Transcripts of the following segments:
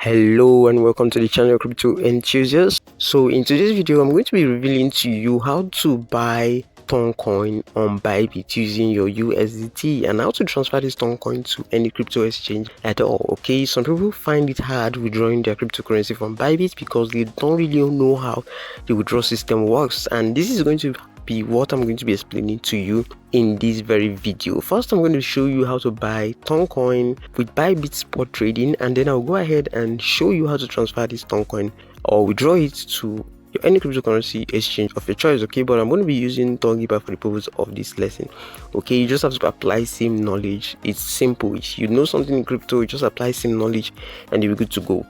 Hello and welcome to the channel Crypto Enthusiast. So in today's video I'm going to be revealing to you how to buy Toncoin on Bybit using your USDT and how to transfer this Toncoin to any crypto exchange at all. Okay, some people find it hard withdrawing their cryptocurrency from Bybit because they don't really know how the withdrawal system works, and this is going to be what I'm going to be explaining to you in this very video. First, I'm going to show you how to buy Toncoin with Bybit spot trading, and then I'll go ahead and show you how to transfer this Toncoin or withdraw it to any cryptocurrency exchange of your choice. Okay, but I'm going to be using Tonkeeper for the purpose of this lesson. Okay, you just have to apply same knowledge. It's simple. If you know something in crypto, you just apply same knowledge and you'll be good to go.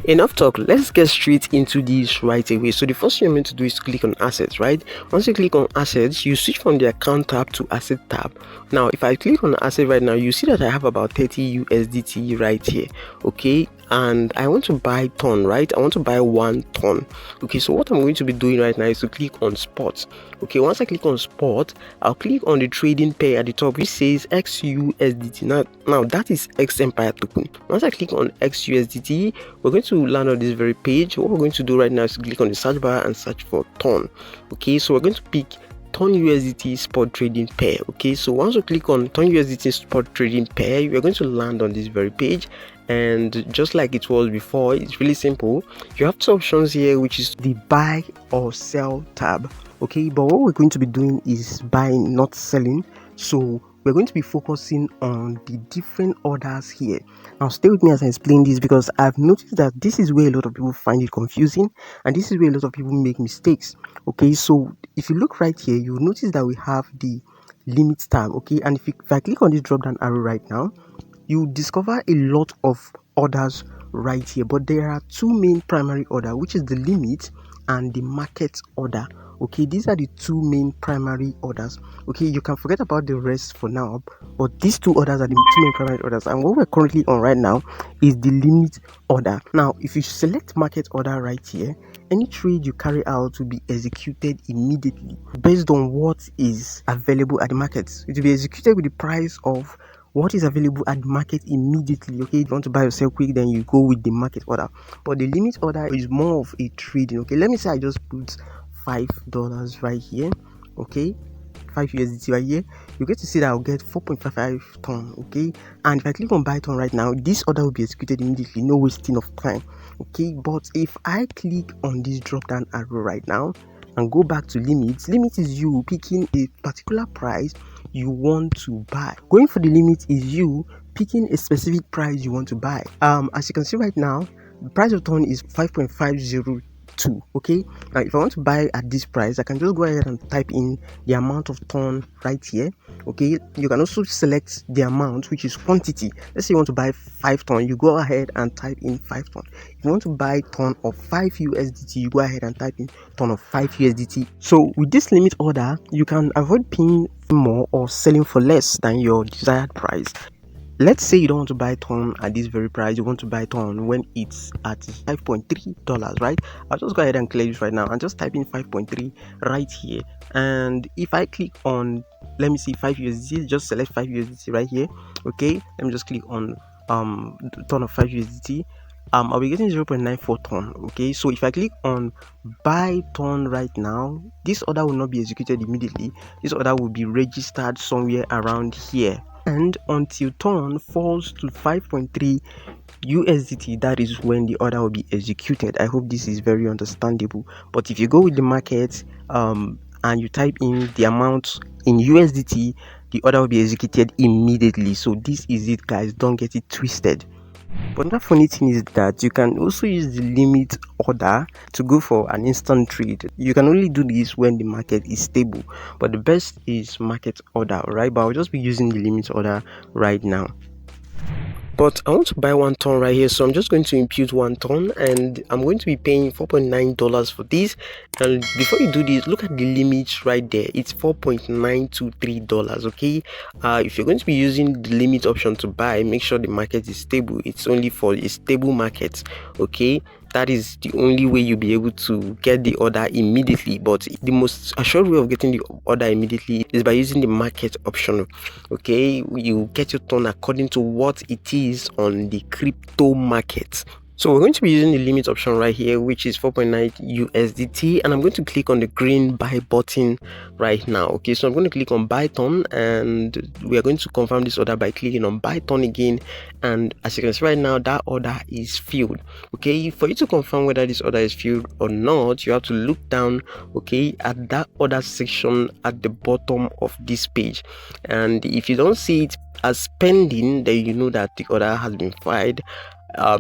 Enough talk, let's get straight into this right away. So the first thing you're meant to do is click on assets, right? Once you click on assets, you switch from the account tab to asset tab. Now if I click on asset right now, you see that I have about 30 USDT right here. Okay, and I want to buy ton, right? I want to buy 1 ton. Okay, so what I'm going to be doing right now is to click on spot. Okay, once I click on spot, I'll click on the trading pair at the top which says XUSDT. Now that is X Empire token. Once I click on XUSDT, we're going to land on this very page. What we're going to do right now is to click on the search bar and search for ton. Okay, so we're going to pick Ton USDT spot trading pair. Okay, so once we click on Ton USDT spot trading pair, we're going to land on this very page, and just like it was before, it's really simple. You have two options here, which is the buy or sell tab. Okay, but what we're going to be doing is buying, not selling. So we're going to be focusing on the different orders here. Now stay with me as I explain this, because I've noticed that this is where a lot of people find it confusing, and this is where a lot of people make mistakes. Okay, so if you look right here, you'll notice that we have the limit tab. Okay, and if I click on this drop down arrow right now, you discover a lot of orders right here, but there are two main primary order, which is the limit and the market order. Okay, these are the two main primary orders. Okay, you can forget about the rest for now, but these two orders are the two main primary orders, and what we're currently on right now is the limit order. Now if you select market order right here, any trade you carry out will be executed immediately based on what is available at the market. It will be executed with the price of what is available at the market immediately. Okay, if you want to buy or sell quick, then you go with the market order, but the limit order is more of a trading. Okay, let me say I just put $5 right here. Okay, 5 USDT right here. You get to see that I'll get 4.55 ton. Okay, and if I click on buy ton right now, this order will be executed immediately, no wasting of time. Okay, but if I click on this drop down arrow right now and go back to limits, limit is you picking a particular price you want to buy. Going for the limit is you picking a specific price you want to buy. As you can see right now, the price of ton is 5.502. Okay, now if I want to buy at this price, I can just go ahead and type in the amount of ton right here. Okay, you can also select the amount, which is quantity. Let's say you want to buy 5 ton, you go ahead and type in 5 ton. If you want to buy ton of 5 USDT, you go ahead and type in ton of 5 USDT. So with this limit order, you can avoid paying more or selling for less than your desired price. Let's say you don't want to buy ton at this very price, you want to buy ton when it's at $5.3, right? I'll just go ahead and clear this right now and just type in 5.3 right here. And if I click on, let me see, 5 USDT, just select 5 USDT right here. Okay, let me just click on ton of 5 USDT. I'll be getting 0.94 ton. Okay, so if I click on buy ton right now, this order will not be executed immediately. This order will be registered somewhere around here, and until ton falls to 5.3 USDT, that is when the order will be executed. I hope this is very understandable. But if you go with the market and you type in the amount in USDT, the order will be executed immediately. So this is it, guys, don't get it twisted. But another funny thing is that you can also use the limit order to go for an instant trade. You can only do this when the market is stable, but the best is market order, right? But I'll just be using the limit order right now. But I want to buy 1 ton right here, so I'm just going to impute 1 ton, and I'm going to be paying $4.9 for this. And before you do this, look at the limit right there. It's $4.923. Okay, if you're going to be using the limit option to buy, make sure the market is stable. It's only for a stable market. Okay, that is the only way you'll be able to get the order immediately. But the most assured way of getting the order immediately is by using the market option. Okay, you get your ton according to what it is on the crypto market. So we're going to be using the limit option right here, which is 4.9 USDT, and I'm going to click on the green buy button right now. Okay, so I'm going to click on buy ton, and we are going to confirm this order by clicking on buy ton again. And as you can see right now, that order is filled. Okay, for you to confirm whether this order is filled or not, you have to look down, okay, at that order section at the bottom of this page, and if you don't see it as pending, then you know that the order has been filed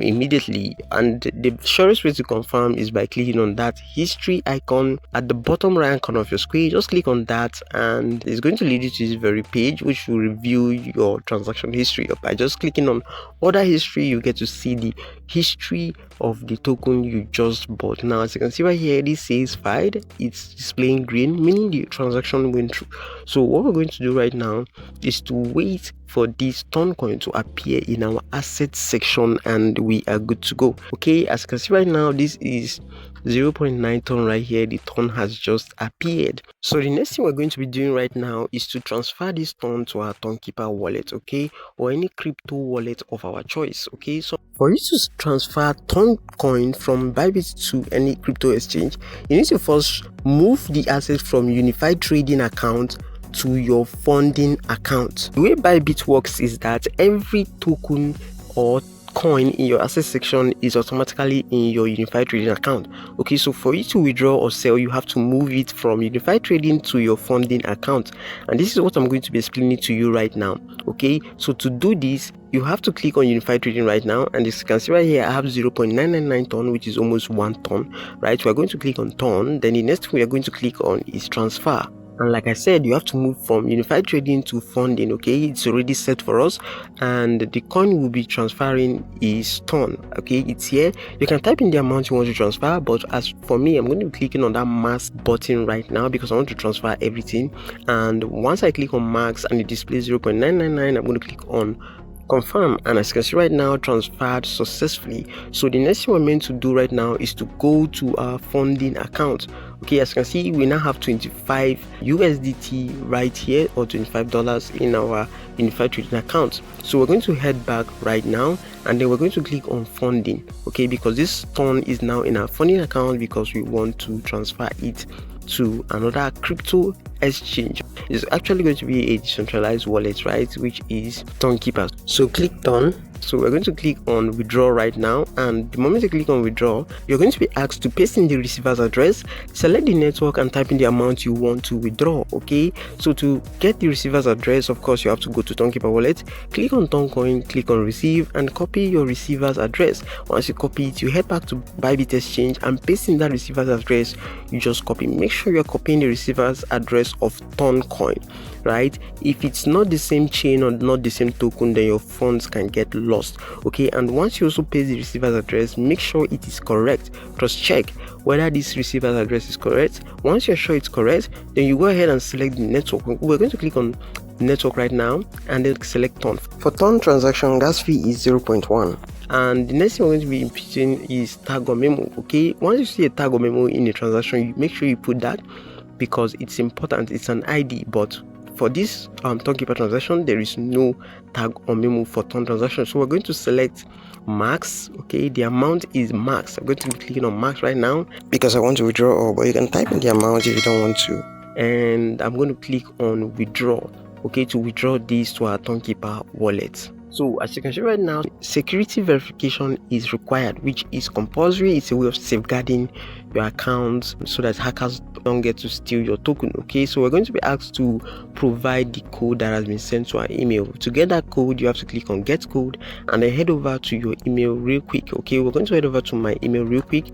immediately. And the surest way to confirm is by clicking on that history icon at the bottom right corner of your screen. Just click on that, and it's going to lead you to this very page, which will review your transaction history. By just clicking on order history, you get to see the history of the token you just bought. Now, as you can see right here, this says filed. It's displaying green, meaning the transaction went through. So what we're going to do right now is to wait for this TONCOIN to appear in our assets section, and we are good to go. Okay, as you can see right now, this is 0.9 ton right here. The ton has just appeared. So the next thing we're going to be doing right now is to transfer this ton to our Tonkeeper wallet, okay, or any crypto wallet of our choice. Okay, so for you to transfer TONCOIN from Bybit to any crypto exchange, you need to first move the assets from unified trading account to your funding account. The way Bybit works is that every token or coin in your asset section is automatically in your unified trading account. Okay, so for you to withdraw or sell, you have to move it from unified trading to your funding account, and this is what I'm going to be explaining to you right now. Okay, so to do this, you have to click on unified trading right now, and as you can see right here, I have 0.999 ton, which is almost 1 ton, right? We're going to click on ton. Then the next thing we are going to click on is transfer. And like I said, you have to move from unified trading to funding. Okay, it's already set for us, and the coin we'll be transferring is ton. Okay, it's here. You can type in the amount you want to transfer, but as for me, I'm going to be clicking on that max button right now because I want to transfer everything. And once I click on max and it displays 0.999, I'm going to click on confirm, and as you can see right now, transferred successfully. So the next thing we're meant to do right now is to go to our funding account. Okay, as you can see, we now have 25 USDT right here, or $25 in our unified trading account. So we're going to head back right now, and then we're going to click on funding. Okay, because this ton is now in our funding account because we want to transfer it to another crypto exchange. It's actually going to be a decentralized wallet, right, which is Tonkeeper. So click done. So we're going to click on withdraw right now, and the moment you click on withdraw, you're going to be asked to paste in the receiver's address, select the network, and type in the amount you want to withdraw. Okay, so to get the receiver's address, of course, you have to go to Tonkeeper wallet, click on TONCOIN, click on receive, and copy your receiver's address. Once you copy it, you head back to Bybit exchange and paste in that receiver's address you just copy. Make sure you're copying the receiver's address of TONCOIN, right? If it's not the same chain or not the same token, then your funds can get lost. Okay, and once you also paste the receiver's address, make sure it is correct. Just check whether this receiver's address is correct. Once you're sure it's correct, then you go ahead and select the network. We're going to click on network right now and then select ton. For ton transaction, gas fee is 0.1. And the next thing we're going to be inputting is tag or memo. Okay, once you see a tag or memo in a transaction, you make sure you put that because it's important. It's an ID, but for this Tonkeeper transaction, there is no tag or memo for ton transaction. So we're going to select max. Okay, the amount is max. I'm going to be clicking on max right now because I want to withdraw all, but you can type in the amount if you don't want to. And I'm going to click on withdraw. Okay, to withdraw this to our Tonkeeper wallet. So as you can see right now, security verification is required, which is compulsory. It's a way of safeguarding your account so that hackers don't get to steal your token. Okay, so we're going to be asked to provide the code that has been sent to our email. To get that code, you have to click on get code and then head over to your email real quick. Okay, we're going to head over to my email real quick,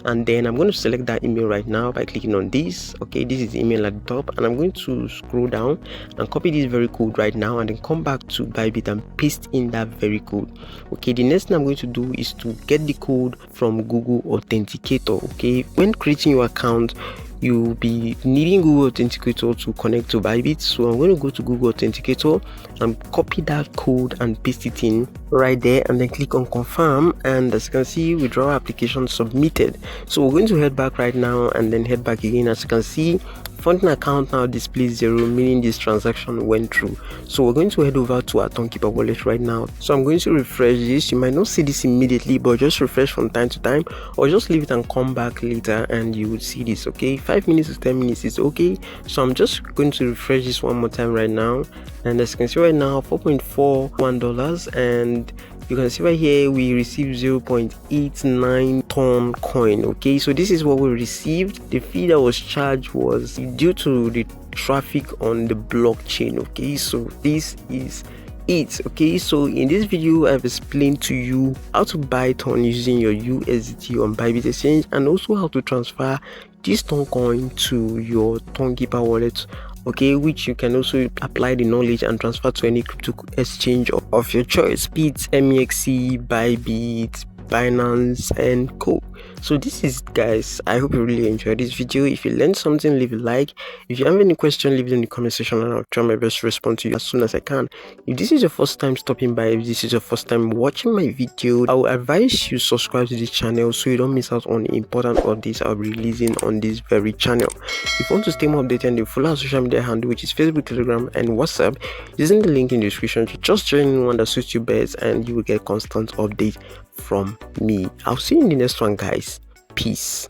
and then I'm going to select that email right now by clicking on this. Okay, this is the email at the top, and I'm going to scroll down and copy this very code right now and then come back to Bybit and paste in that very code. Okay, the next thing I'm going to do is to get the code from Google Authenticator. Okay, when creating your account, you'll be needing Google Authenticator to connect to Bybit. So I'm going to go to Google Authenticator and copy that code and paste it in right there, and then click on confirm. And as you can see, withdrawal application submitted. So we're going to head back right now and then head back again. As you can see, funding account now displays 0, meaning this transaction went through. So we're going to head over to our Tonkeeper wallet right now. So I'm going to refresh this. You might not see this immediately, but just refresh from time to time, or just leave it and come back later and you will see this. Okay, 5 minutes to 10 minutes is okay. So I'm just going to refresh this one more time right now, and as you can see right now, $4.41, and you can see right here we received 0.89 TONCOIN. Okay, so this is what we received. The fee that was charged was due to the traffic on the blockchain. Okay, so this is it. Okay, so in this video I've explained to you how to buy TON using your USDT on Bybit exchange, and also how to transfer this TONCOIN to your Tonkeeper wallet, okay, which you can also apply the knowledge and transfer to any crypto exchange of your choice, be it MEXC, Bybit, Binance, and co. So this is, guys, I hope you really enjoyed this video. If you learned something, leave a like. If you have any question, leave it in the comment section and I'll try my best to respond to you as soon as I can. If this is your first time stopping by, if this is your first time watching my video, I will advise you subscribe to this channel so you don't miss out on the important updates I'll be releasing on this very channel. If you want to stay more updated, and follow our social media handle, which is Facebook, Telegram, and WhatsApp, using the link in the description. Just join one that suits you best and you will get constant update from me. I'll see you in the next one, guys. Peace.